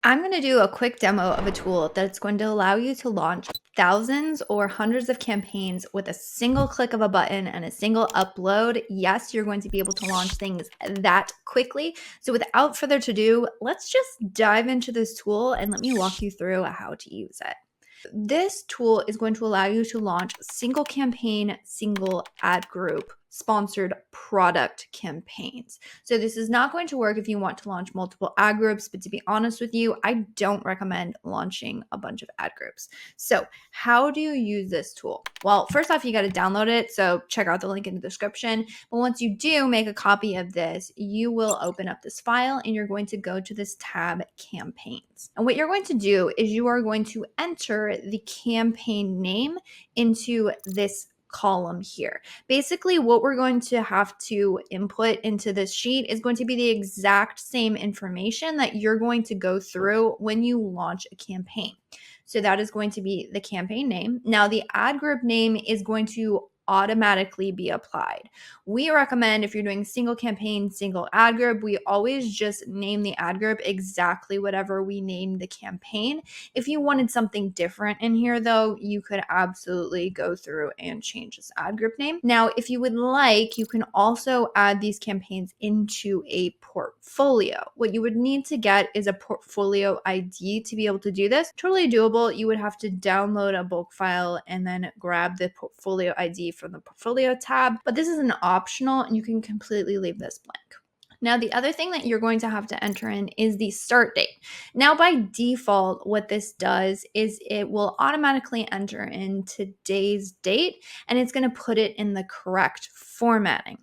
I'm going to do a quick demo of a tool that's going to allow you to launch thousands or hundreds of campaigns with a single click of a button and a single upload. Yes, you're going to be able to launch things that quickly. So without further ado, let's just dive into this tool and let me walk you through how to use it. This tool is going to allow you to launch single campaign, single ad group, sponsored product campaigns. So this is not going to work if you want to launch multiple ad groups, but to be honest with you, I don't recommend launching a bunch of ad groups. So how do you use this tool? Well, first off, you got to download it. So check out the link in the description. But once you do make a copy of this, you will open up this file and you're going to go to this tab, campaigns. And what you're going to do is you are going to enter the campaign name into this column here. Basically, what we're going to have to input into this sheet is going to be the exact same information that you're going to go through when you launch a campaign. So that is going to be the campaign name. Now, the ad group name is going to automatically be applied. We recommend if you're doing single campaign, single ad group, we always just name the ad group exactly whatever we named the campaign. If you wanted something different in here though, you could absolutely go through and change this ad group name. Now, if you would like, you can also add these campaigns into a portfolio. What you would need to get is a portfolio ID to be able to do this. Totally doable. You would have to download a bulk file and then grab the portfolio ID from the portfolio tab, but this is an optional and you can completely leave this blank. Now, the other thing that you're going to have to enter in is the start date. Now, by default, what this does is it will automatically enter in today's date and it's going to put it in the correct formatting.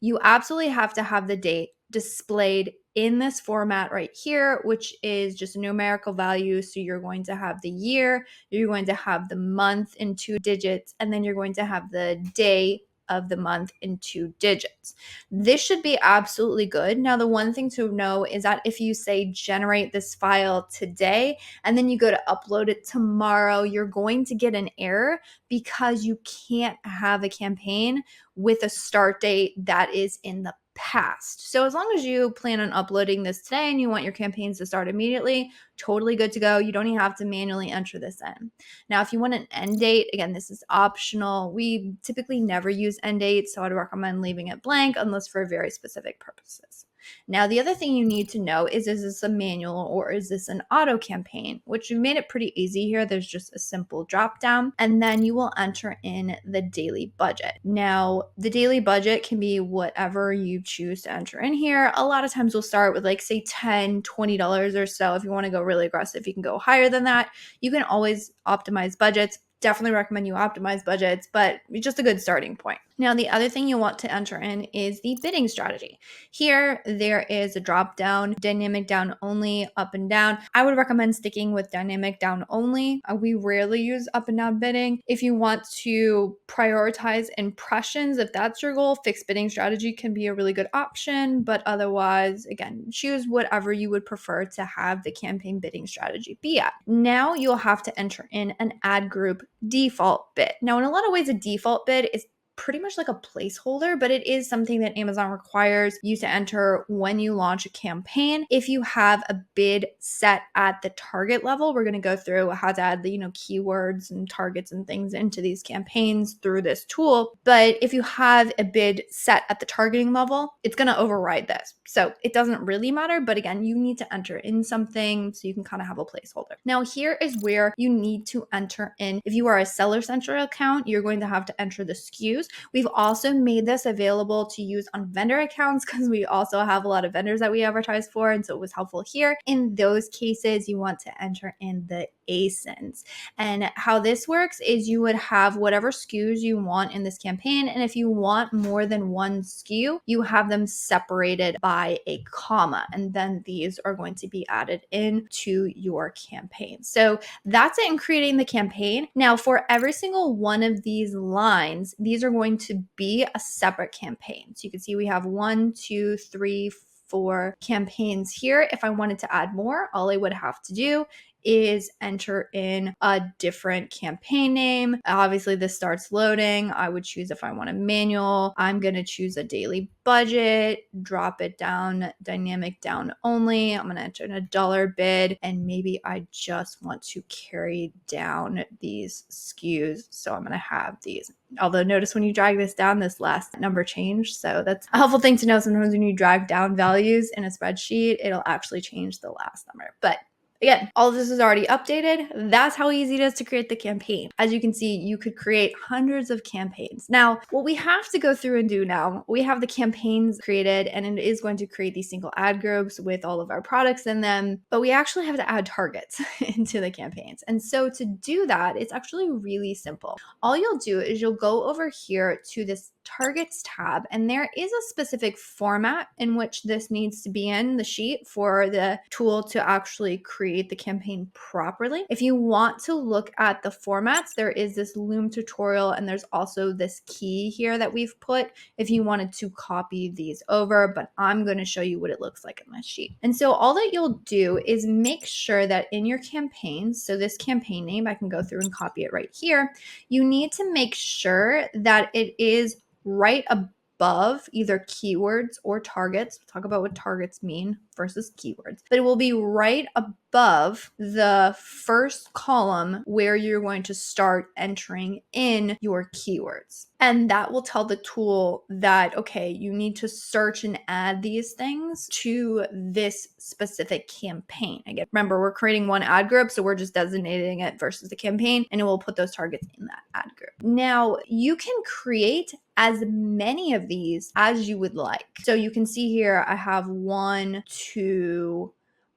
You absolutely have to have the date displayed in this format right here, which is just a numerical value. So you're going to have the year, you're going to have the month in 2 digits, and then you're going to have the day of the month in 2 digits. This should be absolutely good. Now, the one thing to know is that if you say generate this file today and then you go to upload it tomorrow, you're going to get an error because you can't have a campaign with a start date that is in the past. So as long as you plan on uploading this today and you want your campaigns to start immediately, totally good to go. You don't even have to manually enter this in. Now, if you want an end date, again, this is optional. We typically never use end dates, so I'd recommend leaving it blank unless for very specific purposes. Now, the other thing you need to know is this a manual or is this an auto campaign? Which we made it pretty easy here. There's just a simple drop down, and then you will enter in the daily budget. Now, the daily budget can be whatever you choose to enter in here. A lot of times we'll start with like say $10, $20 or so. If you want to go really aggressive, you can go higher than that. You can always optimize budgets. Definitely recommend you optimize budgets, but it's just a good starting point. Now, the other thing you want to enter in is the bidding strategy. Here, there is a drop down, dynamic down only, up and down. I would recommend sticking with dynamic down only. We rarely use up and down bidding. If you want to prioritize impressions, if that's your goal, fixed bidding strategy can be a really good option. But otherwise, again, choose whatever you would prefer to have the campaign bidding strategy be at. Now you'll have to enter in an ad group default bid. Now, in a lot of ways, a default bid is pretty much like a placeholder, but it is something that Amazon requires you to enter when you launch a campaign. If you have a bid set at the target level, we're going to go through how to add the, keywords and targets and things into these campaigns through this tool. But if you have a bid set at the targeting level, it's going to override this. So it doesn't really matter. But again, you need to enter in something so you can kind of have a placeholder. Now, here is where you need to enter in. If you are a Seller Central account, you're going to have to enter the SKUs. We've also made this available to use on vendor accounts because we also have a lot of vendors that we advertise for. And so it was helpful here. In those cases, you want to enter in the ASINs. And how this works is you would have whatever SKUs you want in this campaign. And if you want more than one SKU, you have them separated by a comma. And then these are going to be added into your campaign. So that's it in creating the campaign. Now, for every single one of these lines, these are going to be a separate campaign. So you can see we have 1, 2, 3, 4 campaigns here. If I wanted to add more, all I would have to do is enter in a different campaign name. Obviously, this starts loading. I would choose if I want a manual. I'm going to choose a daily budget, drop it down, dynamic down only. I'm going to enter in a dollar bid, and maybe I just want to carry down these SKUs. So I'm going to have these. Although notice when you drag this down, this last number changed. So that's a helpful thing to know. Sometimes when you drag down values in a spreadsheet, it'll actually change the last number. But again, all of this is already updated. That's how easy it is to create the campaign. As you can see, you could create hundreds of campaigns. Now, what we have to go through and do now, we have the campaigns created, and it is going to create these single ad groups with all of our products in them, but we actually have to add targets into the campaigns. And so to do that, it's actually really simple. All you'll do is you'll go over here to this targets tab, and there is a specific format in which this needs to be in the sheet for the tool to actually create the campaign properly. If you want to look at the formats, there is this Loom tutorial, and there's also this key here that we've put if you wanted to copy these over, but I'm going to show you what it looks like in this sheet. And so all that you'll do is make sure that in your campaigns, so this campaign name, I can go through and copy it right here. You need to make sure that it is right above either keywords or targets. We'll talk about what targets mean versus keywords, but it will be right above the first column where you're going to start entering in your keywords. And that will tell the tool that, okay, you need to search and add these things to this specific campaign. Again, remember, we're creating one ad group, so we're just designating it versus the campaign, and it will put those targets in that ad group. Now, you can create as many of these as you would like. So you can see here, I have 1, 2,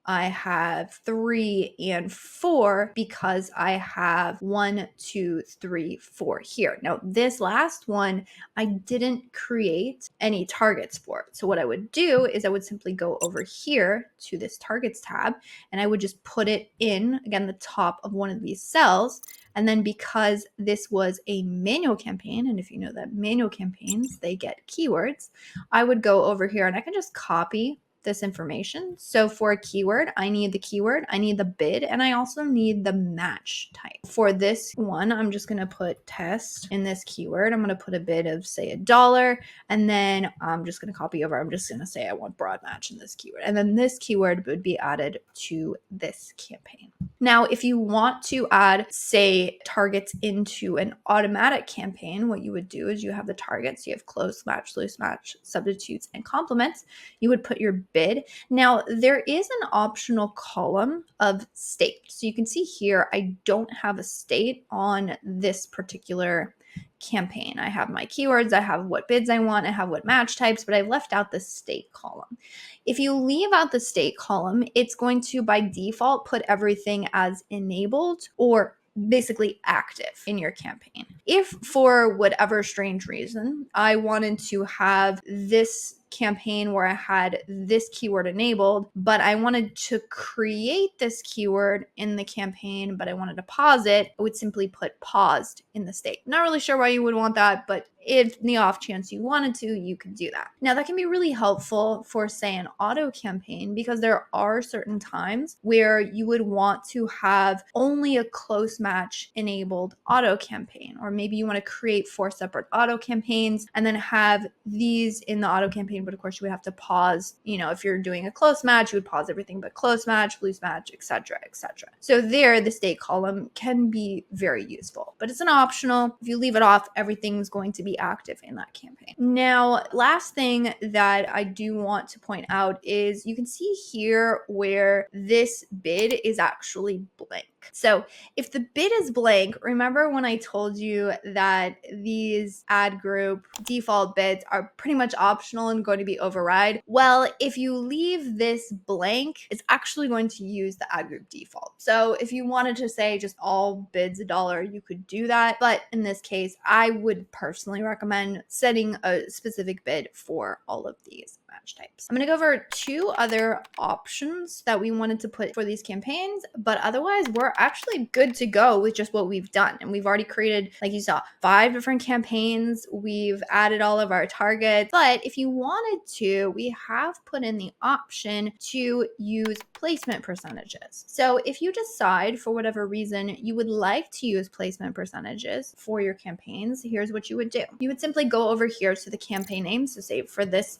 I have 3 and 4 because I have 1, 2, 3, 4 here. Now, this last one, I didn't create any targets for it. So what I would do is I would simply go over here to this targets tab, and I would just put it in, again, the top of one of these cells. And then because this was a manual campaign, and if you know that manual campaigns, they get keywords, I would go over here and I can just copy this information. So for a keyword, I need the keyword, I need the bid, and I also need the match type. For this one, I'm just going to put test in this keyword. I'm going to put a bid of, say, $1, and then I'm just going to copy over. I'm just going to say I want broad match in this keyword. And then this keyword would be added to this campaign. Now, if you want to add, say, targets into an automatic campaign, what you would do is you have the targets, you have close match, loose match, substitutes, and complements. You would put your bid. Now, there is an optional column of state. So you can see here, I don't have a state on this particular campaign. I have my keywords, I have what bids I want, I have what match types, but I've left out the state column. If you leave out the state column, it's going to, by default, put everything as enabled or basically active in your campaign. If for whatever strange reason, I wanted to have this campaign where I had this keyword enabled, but I wanted to create this keyword in the campaign, but I wanted to pause it, I would simply put paused in the state. Not really sure why you would want that, but if in the off chance you wanted to, you could do that. Now, that can be really helpful for, say, an auto campaign, because there are certain times where you would want to have only a close match enabled auto campaign, or maybe you want to create 4 separate auto campaigns and then have these in the auto campaign, but of course you would have to pause, if you're doing a close match, you would pause everything but close match, loose match, etc., etc. So there, the state column can be very useful, but it's an optional. If you leave it off, everything's going to be active in that campaign. Now, last thing that I do want to point out is you can see here where this bid is actually blank. So if the bid is blank, remember when I told you that these ad group default bids are pretty much optional and going to be override? Well, if you leave this blank, it's actually going to use the ad group default. So if you wanted to say just all bids $1, you could do that. But in this case, I would personally recommend setting a specific bid for all of these match match types. I'm going to go over 2 other options that we wanted to put for these campaigns, but otherwise we're actually good to go with just what we've done. And we've already created, like you saw, 5 different campaigns. We've added all of our targets, but if you wanted to, we have put in the option to use placement percentages. So if you decide for whatever reason you would like to use placement percentages for your campaigns, here's what you would do. You would simply go over here to the campaign name. So say for this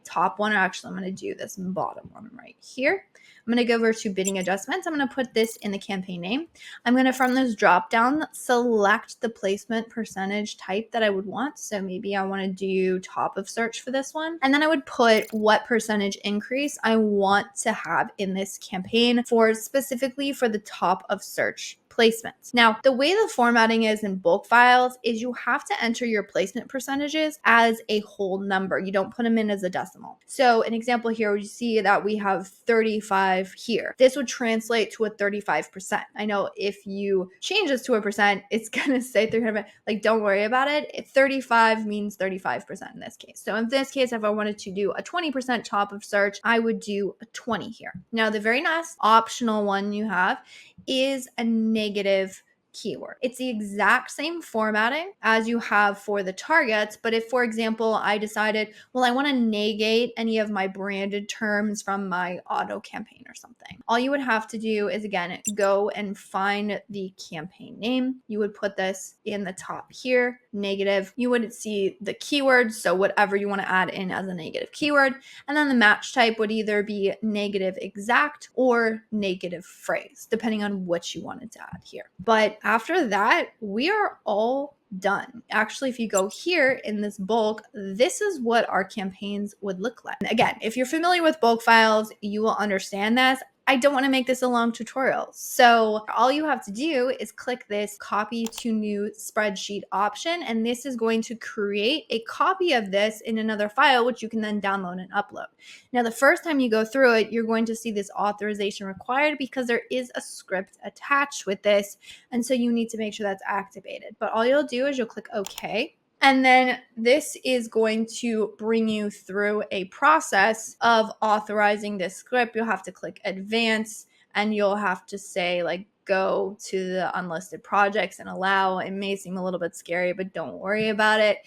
top one, or actually I'm going to do this bottom one right here. I'm going to go over to bidding adjustments. I'm going to put this in the campaign name. I'm going to, from this drop down, select the placement percentage type that I would want. So maybe I want to do top of search for this one. And then I would put what percentage increase I want to have in this campaign for specifically for the top of search placements. Now, the way the formatting is in bulk files is you have to enter your placement percentages as a whole number. You don't put them in as a decimal. So an example here, you see that we have 35 here. This would translate to a 35%. I know if you change this to a percent, it's going to say 300. Like, don't worry about it. If 35 means 35% in this case. So in this case, if I wanted to do a 20% top of search, I would do a 20 here. Now, the very last optional one you have is a negative keyword. It's the exact same formatting as you have for the targets, but if, for example, I decided, well, I want to negate any of my branded terms from my auto campaign or something, all you would have to do is, again, go and find the campaign name. You would put this in the top here, negative. You would see the keywords, so whatever you want to add in as a negative keyword, and then the match type would either be negative exact or negative phrase, depending on what you wanted to add here. But after that, we are all done. Actually, if you go here in this bulk, this is what our campaigns would look like. Again, if you're familiar with bulk files, you will understand this. I don't want to make this a long tutorial. So all you have to do is click this copy to new spreadsheet option, and this is going to create a copy of this in another file, which you can then download and upload. Now, the first time you go through it, you're going to see this authorization required because there is a script attached with this. And so you need to make sure that's activated. But all you'll do is you'll click OK. And then this is going to bring you through a process of authorizing this script. You'll have to click advance and you'll have to say, like, go to the unlisted projects and allow. It may seem a little bit scary, but don't worry about it.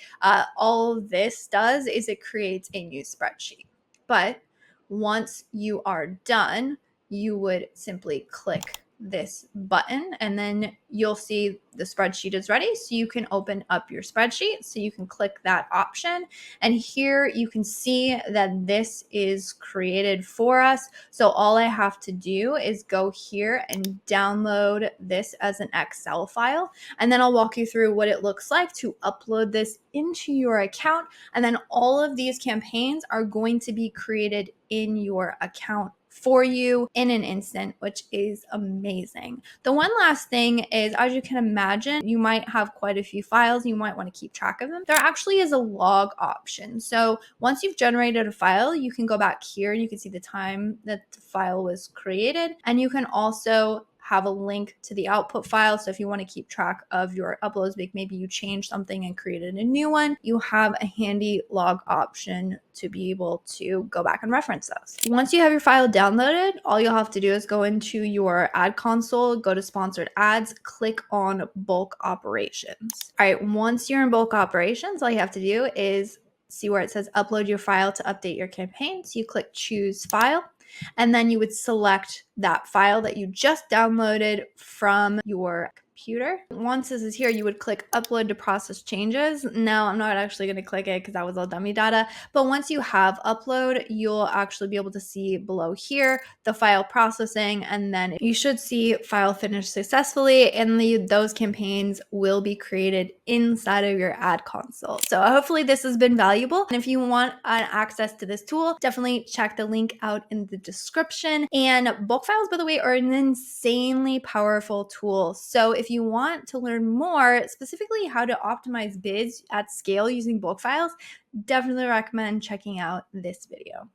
All this does is it creates a new spreadsheet. But once you are done, you would simply click this button and then you'll see the spreadsheet is ready. So you can open up your spreadsheet. So you can click that option and here you can see that this is created for us. So all I have to do is go here and download this as an Excel file. And then I'll walk you through what it looks like to upload this into your account. And then all of these campaigns are going to be created in your account for you in an instant, which is amazing. The one last thing is, as you can imagine, you might have quite a few files. You might want to keep track of them. There actually is a log option. So once you've generated a file, you can go back here and you can see the time that the file was created. And you can also have a link to the output file. So if you want to keep track of your uploads, maybe you changed something and created a new one, you have a handy log option to be able to go back and reference those. Once you have your file downloaded, all you'll have to do is go into your ad console, go to sponsored ads, click on bulk operations. All right, once you're in bulk operations, all you have to do is see where it says upload your file to update your campaign. So you click choose file. And then you would select that file that you just downloaded from your computer. Once this is here, you would click upload to process changes. Now, I'm not actually going to click it because that was all dummy data. But once you have upload, you'll actually be able to see below here the file processing. And then you should see file finished successfully. And those campaigns will be created inside of your ad console. So hopefully this has been valuable. And if you want access to this tool, definitely check the link out in the description. And bulk files, by the way, are an insanely powerful tool. So if you want to learn more, specifically how to optimize bids at scale using bulk files, definitely recommend checking out this video.